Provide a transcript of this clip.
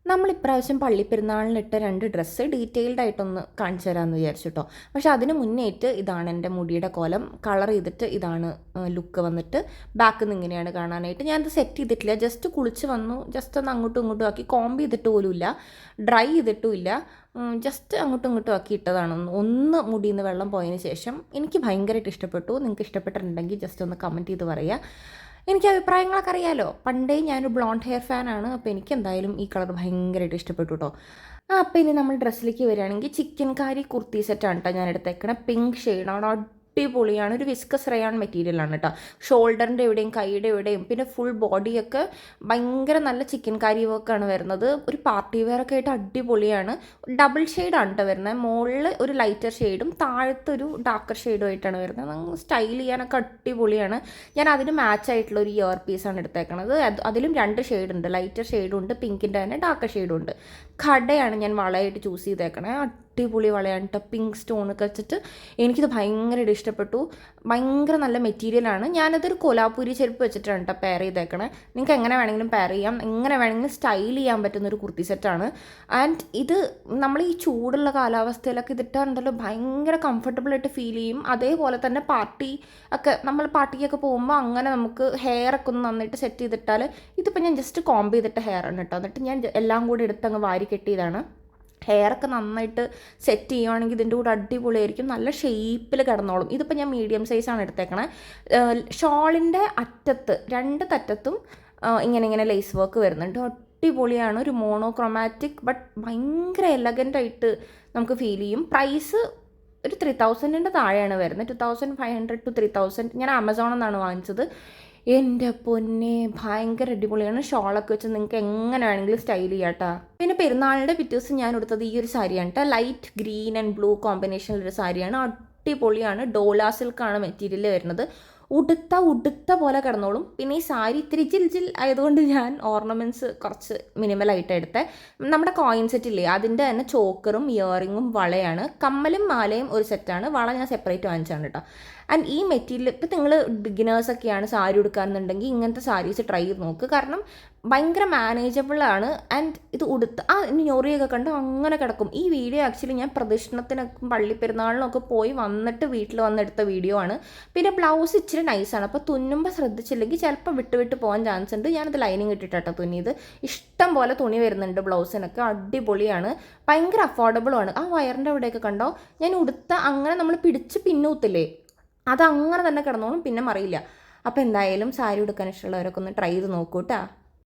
നമ്മളിപ്രാവശ്യം പള്ളിപ്പെരുന്നാളിനിട്ട 2 dress detailed ആയിട്ടൊന്ന് കാണിച്ചു തരാമെന്ന് വിചാരിച്ചു കേട്ടോ. പക്ഷെ അതിന് മുന്നേറ്റ് ഇതാണ് എൻ്റെ മുടിയുടെ കോലം. കളർ ചെയ്തിട്ട് ഇതാണ് ലുക്ക് വന്നിട്ട്. ബാക്കിൽ നിന്ന് ഇങ്ങനെയാണ് കാണാനായിട്ട്. ഞാനത് സെറ്റ് ചെയ്തിട്ടില്ല, ജസ്റ്റ് കുളിച്ച് വന്നു, ജസ്റ്റ് ഒന്ന് അങ്ങോട്ടും ഇങ്ങോട്ടും ആക്കി. കോംബ് ചെയ്തിട്ട് പോലുമില്ല, ഡ്രൈ ചെയ്തിട്ടുമില്ല, ജസ്റ്റ് അങ്ങോട്ടും ഇങ്ങോട്ടും ആക്കി ഇട്ടതാണ്. ഒന്ന് മുടിയിൽ നിന്ന് വെള്ളം പോയതിന് ശേഷം എനിക്ക് ഭയങ്കരമായിട്ട് ഇഷ്ടപ്പെട്ടു. നിങ്ങൾക്ക് ഇഷ്ടപ്പെട്ടിട്ടുണ്ടെങ്കിൽ ജസ്റ്റ് ഒന്ന് കമൻറ്റ് ചെയ്ത് പറയുക. എനിക്ക് അഭിപ്രായങ്ങളൊക്കെ അറിയാലോ. പണ്ടേ ഞാനൊരു ബ്ലോണ്ട് ഹെയർ ഫാനാണ്. അപ്പോൾ എനിക്ക് എന്തായാലും ഈ കളർ ഭയങ്കരമായിട്ട് ഇഷ്ടപ്പെട്ടു കേട്ടോ. അപ്പോൾ ഇനി നമ്മൾ ഡ്രസ്സിലേക്ക് വരികയാണെങ്കിൽ ചിക്കൻ കാരി കുർത്തി സെറ്റാണ് കേട്ടോ ഞാൻ എടുത്തേക്കണേ. പിങ്ക് ഷെയ്ഡാണ്, അടിപൊളിയാണ്. ഒരു വിസ്കസ് റയാൻ മെറ്റീരിയലാണ് കേട്ടോ. ഷോൾഡറിൻ്റെ എവിടെയും കൈയുടെ എവിടെയും പിന്നെ ഫുൾ ബോഡിയൊക്കെ ഭയങ്കര നല്ല ചിക്കൻ കാരി വർക്കാണ് വരുന്നത്. ഒരു പാർട്ടി വെയർ ഒക്കെ ആയിട്ട് അടിപൊളിയാണ്. ഡബിൾ ഷെയ്ഡാണ് കേട്ടോ വരുന്നത്. മുകളിൽ ഒരു ലൈറ്റർ ഷെയ്ഡും താഴത്തെ ഒരു ഡാർക്കർ ഷെയ്ഡും ആയിട്ടാണ് വരുന്നത്. സ്റ്റൈൽ ചെയ്യാനൊക്കെ അടിപൊളിയാണ്. ഞാൻ അതിന് മാച്ച് ആയിട്ടുള്ള ഒരു ഇയർ പീസാണ് എടുത്തേക്കണത്. അതിലും 2 ഷെയ്ഡ് ഉണ്ട്, ലൈറ്റർ ഷെയ്ഡും ഉണ്ട്, പിങ്കിൻ്റെ തന്നെ ഡാർക്കർ ഷെയ്ഡും ഉണ്ട്. ഖടയാണ് ഞാൻ വളയായിട്ട് ചൂസ് ചെയ്തേക്കണേ. അടിപൊളി വളയാണ് കേട്ടോ, പിങ്ക് സ്റ്റോണൊക്കെ വെച്ചിട്ട്. എനിക്കിത് ഭയങ്കരമായിട്ട് ഇഷ്ടപ്പെട്ടു. ഭയങ്കര നല്ല മെറ്റീരിയലാണ്. ഞാനതൊരു കൊലാപ്പൂരി ചെരുപ്പ് വെച്ചിട്ടാണ് കേട്ടോ പെയർ ചെയ്തേക്കണേ. നിങ്ങൾക്ക് എങ്ങനെ വേണമെങ്കിലും പെയർ ചെയ്യാം, എങ്ങനെ വേണമെങ്കിലും സ്റ്റൈൽ ചെയ്യാൻ പറ്റുന്നൊരു കുർത്തി സെറ്റാണ്. ആൻഡ് ഇത് നമ്മൾ ഈ ചൂടുള്ള കാലാവസ്ഥയിലൊക്കെ ഇതിട്ടാറുണ്ടല്ലോ ഭയങ്കര കംഫർട്ടബിളായിട്ട് ഫീൽ ചെയ്യും. അതേപോലെ തന്നെ നമ്മൾ പാർട്ടിക്കൊക്കെ പോകുമ്പോൾ അങ്ങനെ നമുക്ക് ഹെയറൊക്കെ ഒന്ന് നന്നായിട്ട് സെറ്റ് ചെയ്തിട്ടാൽ. ഇതിപ്പോൾ ഞാൻ ജസ്റ്റ് കോംബ് ചെയ്തിട്ട് ഹെയറാണ് കേട്ടോ. എന്നിട്ട് ഞാൻ എല്ലാം കൂടി എടുത്ത് അങ്ങ് വാരി കെട്ടിയതാണ്. ഹെയറൊക്കെ നന്നായിട്ട് സെറ്റ് ചെയ്യുകയാണെങ്കിൽ ഇതിൻ്റെ കൂടെ അടിപൊളിയായിരിക്കും. നല്ല ഷേപ്പിൽ കിടന്നോളും. ഇതിപ്പോൾ ഞാൻ മീഡിയം സൈസാണ് എടുത്തേക്കണേ. ഷോളിൻ്റെ അറ്റത്ത് 2 തറ്റത്തും ഇങ്ങനെ ലേസ് വർക്ക് വരുന്നുണ്ട്. അടിപൊളിയാണ്. ഒരു മോണോക്രോമാറ്റിക് ബട്ട് ഭയങ്കര എലഗൻ്റായിട്ട് നമുക്ക് ഫീൽ ചെയ്യും. പ്രൈസ് ഒരു 3000-ൻ്റെ താഴെയാണ് വരുന്നത്. 2500 to 3000. ഞാൻ ആമസോണിൽ നിന്നാണ് വാങ്ങിച്ചത്. എൻ്റെ പൊന്നെ ഭയങ്കര അടിപൊളിയാണ്. ഷോളൊക്കെ വെച്ച് നിങ്ങൾക്ക് എങ്ങനെ വേണമെങ്കിലും സ്റ്റൈൽ ചെയ്യാം കേട്ടോ. പിന്നെ പെരുന്നാളിൻ്റെ പിറ്റേ ദിവസം ഞാൻ എടുത്തത് ഈ ഒരു സാരിയാണ് കേട്ടോ. ലൈറ്റ് ഗ്രീൻ ആൻഡ് ബ്ലൂ കോമ്പിനേഷനിലൊരു സാരിയാണ്. അടിപൊളിയാണ്. ഡോള സിൽക്കാണ് മെറ്റീരിയൽ വരുന്നത്. ഉടുത്ത പോലെ കിടന്നോളും. പിന്നെ ഈ സാരി ഇത്തിരി ജിൽ ആയതുകൊണ്ട് ഞാൻ ഓർണമെൻറ്റ്സ് കുറച്ച് മിനിമലായിട്ട് എടുത്തത്. നമ്മുടെ കോയിൻ സെറ്റില്ലേ അതിൻ്റെ തന്നെ ചോക്കറും ഇയറിങ്ങും വളയാണ്. കമ്മലും മാലയും ഒരു സെറ്റാണ്. വള ഞാൻ സെപ്പറേറ്റ് വാങ്ങിച്ചാണ് കേട്ടോ. ആൻഡ് ഈ മെറ്റീരിയൽ ഇപ്പോൾ നിങ്ങൾ ബിഗിനേഴ്സൊക്കെയാണ് സാരി ഉടുക്കാമെന്നുണ്ടെങ്കിൽ ഇങ്ങനത്തെ സാരീസ് ട്രൈ ചെയ്ത് നോക്ക്. കാരണം ഭയങ്കര മാനേജബിളാണ്. ആൻഡ് ഇത് ഞൊറിയൊക്കെ കണ്ട് അങ്ങനെ കിടക്കും. ഈ വീഡിയോ ആക്ച്വലി ഞാൻ പ്രദക്ഷിണത്തിനൊക്കെ പള്ളിപ്പെരുന്നാളിനൊക്കെ പോയി വന്നിട്ട് വീട്ടിൽ വന്നെടുത്ത വീഡിയോ ആണ്. പിന്നെ ബ്ലൗസ് ഇച്ചിരി നൈസാണ്. അപ്പോൾ തുന്നുമ്പോൾ ശ്രദ്ധിച്ചില്ലെങ്കിൽ ചിലപ്പോൾ വിട്ട് പോകാൻ ചാൻസ് ഉണ്ട്. ഞാനത് ലൈനിങ് ഇട്ടിട്ടാട്ടോ തുന്നിയത്. ഇഷ്ടം പോലെ തുണി വരുന്നുണ്ട് ബ്ലൗസിനൊക്കെ. അടിപൊളിയാണ്. ഭയങ്കര അഫോർഡബിളുമാണ്. ആ വയറിൻ്റെ അവിടെയൊക്കെ കണ്ടോ, ഞാൻ അങ്ങനെ നമ്മൾ പിടിച്ച് പിന്നൂത്തില്ലേ അതങ്ങനെ തന്നെ കിടന്നോളും, പിന്നെ മറിയില്ല. അപ്പോൾ എന്തായാലും സാരി ഉടുക്കാൻ ഇഷ്ടമുള്ളവരൊക്കെ ഒന്ന് ട്രൈ ചെയ്ത് നോക്കൂ കേട്ടോ.